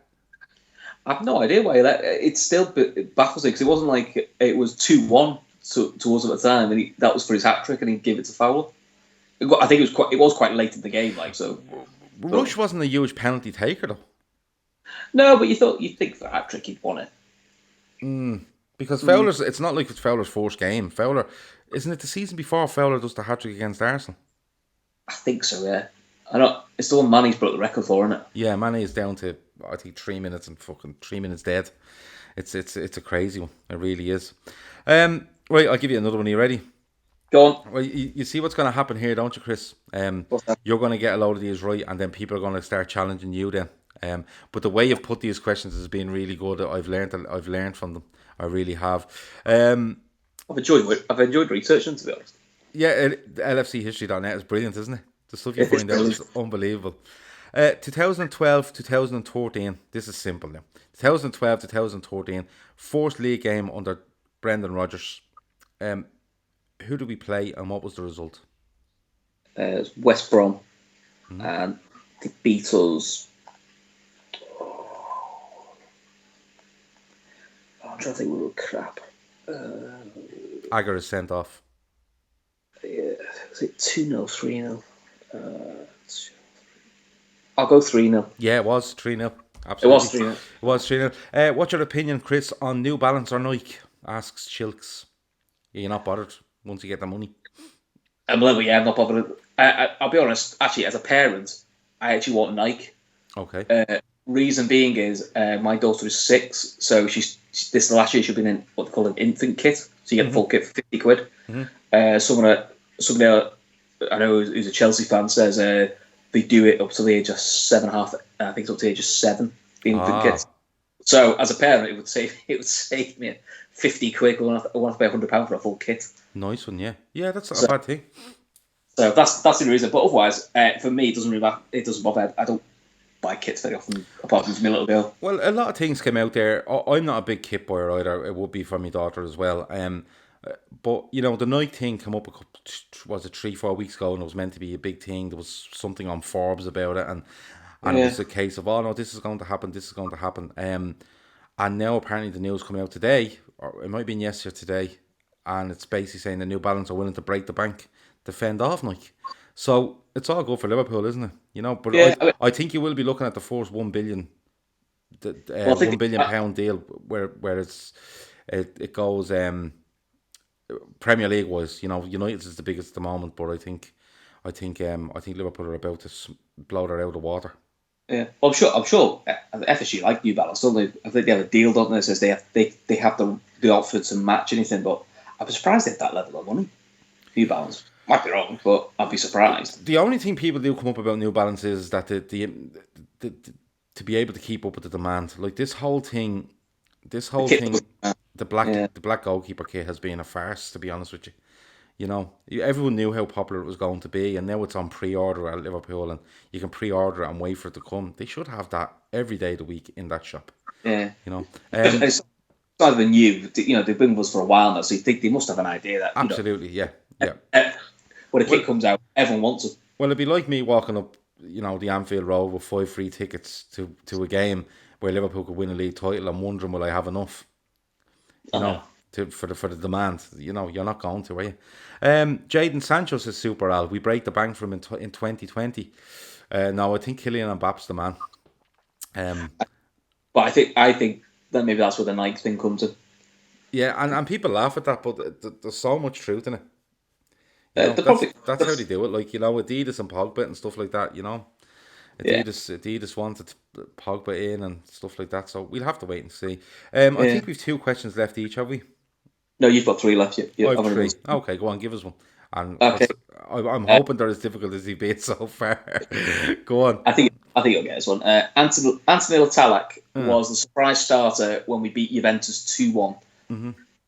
I have no idea why. It still baffles me because it wasn't like it was 2-1 towards him at the time, and that was for his hat trick, and he gave it to Fowler. I think it was quite late in the game, like so. Rush wasn't a huge penalty taker though. No, but you'd think for hat trick he'd won it. Because Fowler's, it's not like it's Fowler's first game. Fowler, isn't it the season before Fowler does the hat trick against Arsenal? I think so, yeah. I know it's the one Manny's broke the record for, isn't it? Yeah, Manny is down to I think 3 minutes and fucking 3 minutes dead. It's a crazy one. It really is. Right, I'll give you another one. Are you ready? Go on. Well, you see what's going to happen here, don't you, Chris? You're going to get a load of these right, and then people are going to start challenging you. Then, but the way you've put these questions has been really good. I've learned from them. I really have. I've enjoyed researching, to be honest. Yeah, LFChistory.net is brilliant, isn't it? The stuff you find out is unbelievable. 2012, 2013. This is simple now. 2012, 2013. First league game under Brendan Rodgers. Who did we play and what was the result? It was West Brom, and they beat us. I'm trying to think we were crap. Agar is sent off. Yeah, was it 2-0, 3-0? I'll go 3-0. Yeah, it was 3-0. Absolutely. It was 3-0. What's your opinion, Chris, on New Balance or Nike? Asks Chilks. You're not bothered once you get the money? I'm not bothered. I'll be honest, actually, as a parent, I actually want Nike. Okay. Reason being is my daughter is 6, so this is the last year she'll be in what they call an infant kit. So you get the full kit for £50. Somebody I know who's a Chelsea fan says they do it up to the age of 7.5. I think it's up to the age of 7. The infant kit. So as a parent, it would save me £50. I want to pay £100 for a full kit. Nice one, yeah. Yeah, that's not So, a bad thing. so that's the reason. But otherwise, for me, it doesn't really matter. It doesn't bother. I don't buy kits very often, apart from my little girl. Well, a lot of things came out there. I'm not a big kit buyer either. It would be for my daughter as well. But you know, the Nike thing came up was it 3-4 weeks ago, and it was meant to be a big thing. There was something on Forbes about it, and it Yeah. was a case of, oh no, this is going to happen, this is going to happen. And now apparently the news coming out today, or it might have been yesterday today, and it's basically saying the New Balance are willing to break the bank to fend off Nike. So it's all good for Liverpool, isn't it? You know, but Yeah. I think you will be looking at the first 1 billion, Well, I think £1 billion deal where it goes Premier League wise. You know, United is the biggest at the moment, but I think Liverpool are about to blow that out of the water. Yeah, well, I'm sure. FSG like New Balance, don't they? I think they have a deal, don't they? Says they have the offer to match anything, but I'm surprised they have that level of money. New Balance might be wrong, but I'd be surprised. The only thing people do come up about New Balance is that the to be able to keep up with the demand, like this whole thing, the black goalkeeper kit has been a farce, to be honest with you. You know, everyone knew how popular it was going to be, and now it's on pre-order at Liverpool, and you can pre-order it and wait for it to come. They should have that every day of the week in that shop. Yeah, You know, it's not even new. You know, they've been with us for a while now, so you think they must have an idea that absolutely, yeah. When a kit comes out, everyone wants it. Well, it'd be like me walking up, the Anfield Road with 5 free tickets to a game where Liverpool could win a league title and wondering, will I have enough? For the demand. You're not going to, are you? Jadon Sancho says, Super Al, we break the bank from in 2020. No, I think Kylian Mbappe's the man. But I think that maybe that's where the Nike thing comes in. Yeah, and people laugh at that, but there's so much truth in it. That's how they do it. Like, Adidas and Pogba and stuff like that, Adidas wanted Pogba in and stuff like that, so we'll have to wait and see. I think we've 2 questions left each, have we? No, you've got 3 left. I have 3. Okay, go on, give us one. And okay. I'm hoping they're as difficult as they've been so far. Go on. I think you'll get this one. Anthony Talak was the surprise starter when we beat Juventus 2-1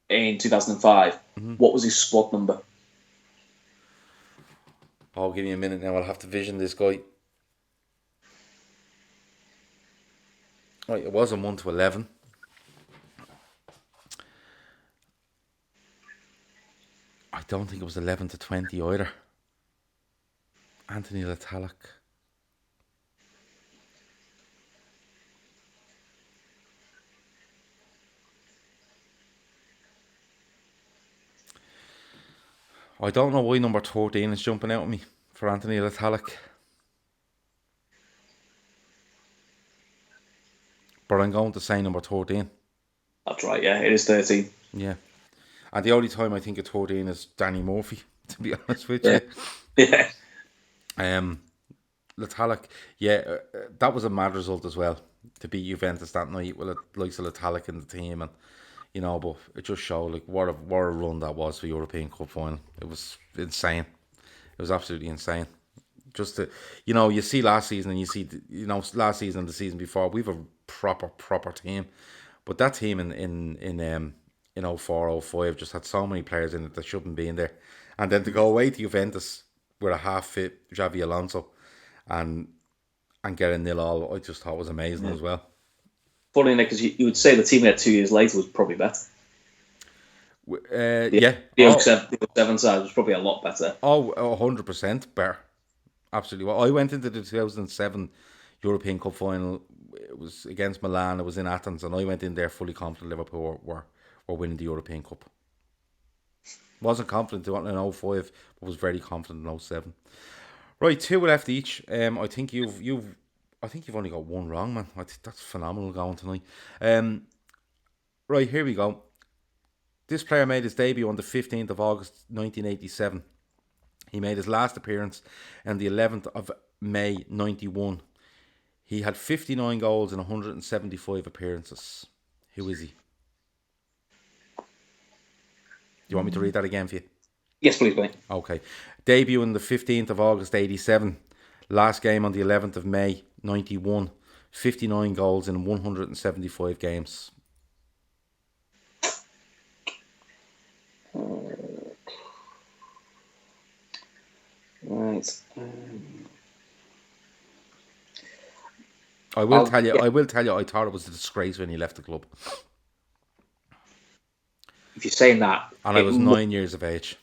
in 2005. What was his squad number? Oh, give me a minute now. I'll have to vision this guy. Right, it wasn't 1 to 11. I don't think it was 11 to 20 either. Anthony Talak. I don't know why number 13 is jumping out at me for Anthony Talak. But I'm going to say number 13. That's right, yeah, it is 13. Yeah. And the only time I think it's 14 is Danny Murphy, to be honest with you. Yeah. Talak, that was a mad result as well, to beat Juventus that night with the likes of Talak in the team, and but it just showed like what a run that was for European Cup final. It was insane. It was absolutely insane. Just to, you see last season and you see, last season and the season before, we've a proper team, but that team in 04-05 just had so many players in it that shouldn't be in there, and then to go away to Juventus with a half fit Xavi Alonso and get a 0-0, I just thought was amazing as well. Funny, because you would say the team we had 2 years later was probably better. The 07 side was probably a lot better. Oh, 100% better. Absolutely. Well, I went into the 2007 European Cup final. It was against Milan. It was in Athens, and I went in there fully confident Liverpool were winning the European Cup. Wasn't confident in 05, but was very confident in 07. Right, 2 left each. I think you've only got 1 wrong, man. I think that's phenomenal going tonight. Right, here we go. This player made his debut on the 15th of August 1987. He made his last appearance on the 11th of May 91. He had 59 goals in 175 appearances. Who is he? Do you want me to read that again for you? Yes, please, mate. Okay. Debut on the 15th of August 87. Last game on the 11th of May 91. 59 goals in 175 games. Right. I will tell you. I thought it was a disgrace when he left the club, If you're saying that, and I was 9 years of age.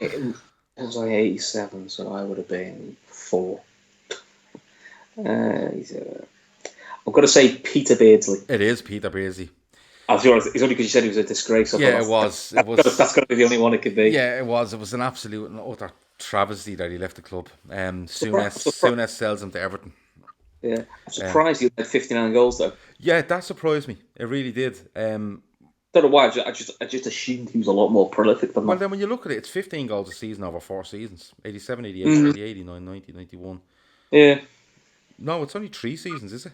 it was like 87, so I would have been 4. I'm going to say Peter Beardsley. It is Peter Beardsley. It's only because you said he was a disgrace. Yeah, it was. That's got to be the only one it could be. Yeah, it was. It was an absolute and utter travesty that he left the club. Souness sells him to Everton. Yeah, I'm surprised he had 59 goals though. Yeah, that surprised me. It really did. Don't know why. I just assumed he was a lot more prolific than that. Well, then when you look at it, it's 15 goals a season over 4 seasons. 87, 88, 88, 89, 90, 91. Yeah. No, it's only 3 seasons, is it?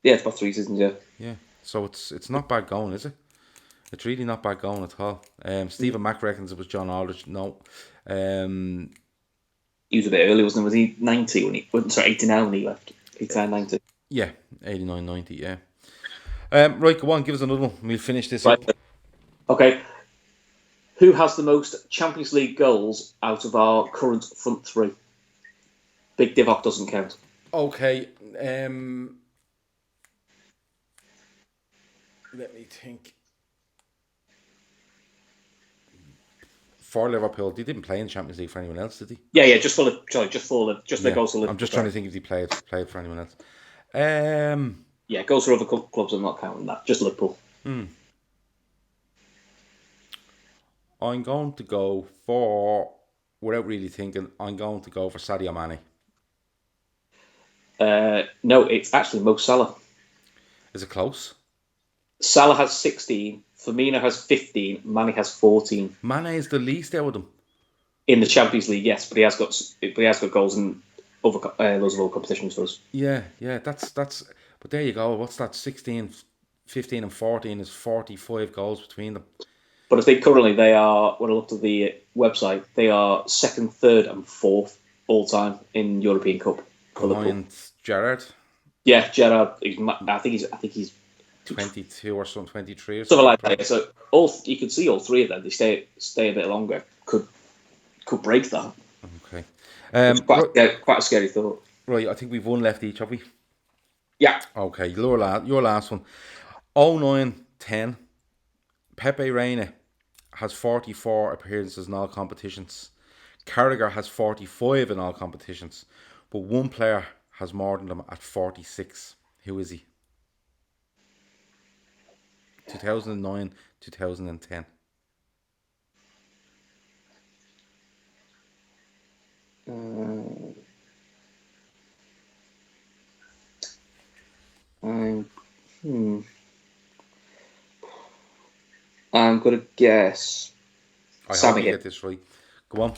Yeah, it's about 3 seasons, yeah. Yeah. So it's not bad going, is it? It's really not bad going at all. Stephen Mack reckons it was John Aldridge. No. He was a bit early, wasn't he? Was he 90 when he... Sorry, 89 when he left. 89, 90. Yeah, 89, 90, yeah. Right, go on, give us another one. We'll finish this up. Okay. Who has the most Champions League goals out of our current front 3? Big Divock doesn't count. Okay. Let me think. For Liverpool, he didn't play in Champions League for anyone else, did he? Yeah, just their goals for Liverpool. I'm just trying to think if he played for anyone else. Yeah, goals for other clubs, I'm not counting that. Just Liverpool. I'm going to go for, without really thinking, I'm going to go for Sadio Mane. No, it's actually Mo Salah. Is it close? Salah has 16, Firmino has 15, Mane has 14. Mane is the least out of them. In the Champions League, yes, but he has got goals in other loads of other competitions for us. Yeah, that's. But there you go. What's that? 16, 15 and 14 is 45 goals between them. But I think currently they are, when I looked at the website, they are 2nd, 3rd and 4th all time in European Cup. Behind Gerrard? Yeah, Gerrard. I think he's 22 or something, 23 or something like that. So you can see all 3 of them. They stay a bit longer. Could break that. Okay. Quite a scary thought. Right, I think we've one left each, have we? Yeah. Okay, your last one. 09-10. Pepe Reina has 44 appearances in all competitions. Carragher has 45 in all competitions. But one player has more than them at 46. Who is he? 2009, 2010. I'm going to guess. I hope you get this right. Go on.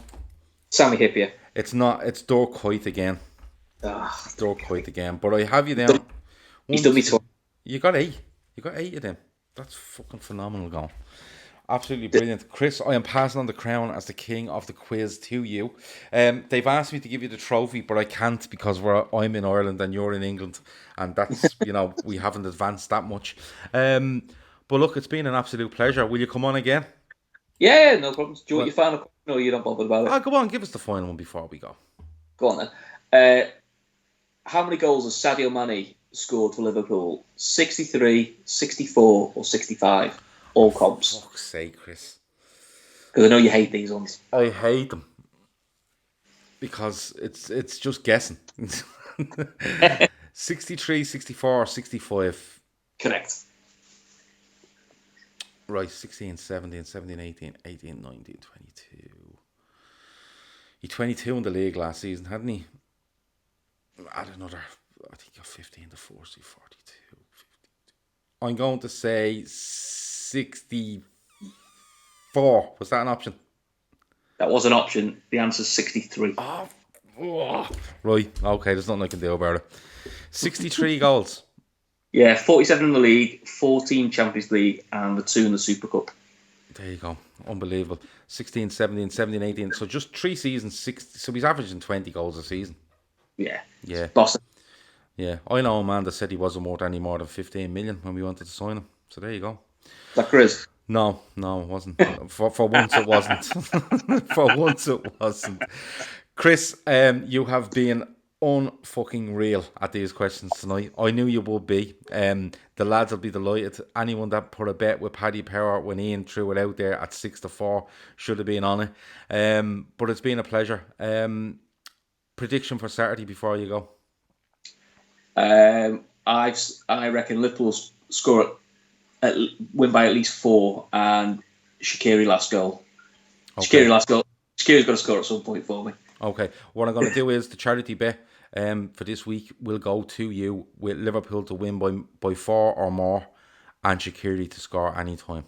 Sami Hyypiä. It's not. It's Dirk Kuyt again. Dirk Kuyt again. But I have you down. He's done me twice. You got 8. You got 8 of them. That's fucking phenomenal going. Absolutely brilliant. Chris, I am passing on the crown as the king of the quiz to you. They've asked me to give you the trophy, but I can't because I'm in Ireland and you're in England. And that's, we haven't advanced that much. But look, it's been an absolute pleasure. Will you come on again? Yeah, no problems. Do you want your final question or you're not bothered about it? Go on, give us the final one before we go. Go on then. How many goals has Sadio Mane scored for Liverpool? 63, 64 or 65? All comps. For fuck's sake, Chris. Because I know you hate these ones. I hate them. Because it's just guessing. 63, 64, 65. Correct. Right, 16, 17, 17, 18, 18, 19, 22. He 22 in the league last season, hadn't he? Add another, I think you're 15 to 40, 42, 52. I'm going to say 64. Was that an option? That was an option. The answer's 63. Oh. Right, okay, there's nothing I can do about it. 63 goals. Yeah, 47 in the league, 14 Champions League, and the 2 in the Super Cup. There you go. Unbelievable. 16, 17, 17, 18. So just 3 seasons, 60. So he's averaging 20 goals a season. Yeah. Yeah. Boston. Yeah. I know a man that said he wasn't worth any more than 15 million when we wanted to sign him. So there you go. Is that Chris? No, it wasn't. For once, it wasn't. For once, it wasn't. Chris, you have been unfucking real at these questions tonight. I knew you would be. The lads will be delighted. Anyone that put a bet with Paddy Power when Ian threw it out there at 6-4 should have been on it. But it's been a pleasure. Prediction for Saturday before you go. I reckon Liverpool score win by at least 4, and Shaqiri last goal. Okay. Shaqiri's got to score at some point for me. Okay. What I'm going to do is the charity bet for this week will go to you with Liverpool to win by 4 or more, and Shaqiri to score any time.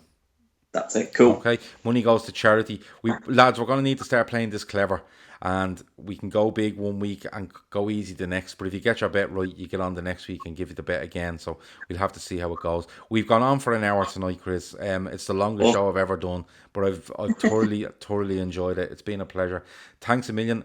That's it. Cool. Okay. Money goes to charity. Lads, we're going to need to start playing this clever. And we can go big one week and go easy the next. But if you get your bet right, you get on the next week and give you the bet again. So we'll have to see how it goes. We've gone on for an hour tonight, Chris. It's the longest show I've ever done. But I've thoroughly enjoyed it. It's been a pleasure. Thanks a million.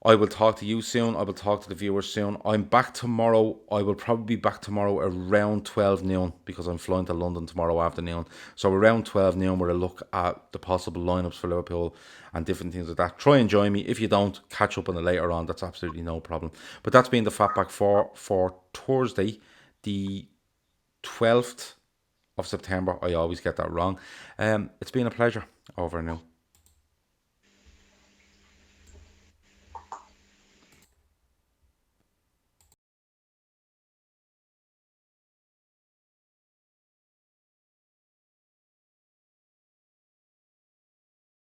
I will talk to you soon. I will talk to the viewers soon. I'm back tomorrow. I will probably be back tomorrow around 12 noon because I'm flying to London tomorrow afternoon. So around 12 noon, we'll look at the possible lineups for Liverpool and different things like that. Try and join me. If you don't, catch up on it later on. That's absolutely no problem. But that's been the Fatback 4 for Thursday, the 12th of September. I always get that wrong. It's been a pleasure. Over and out.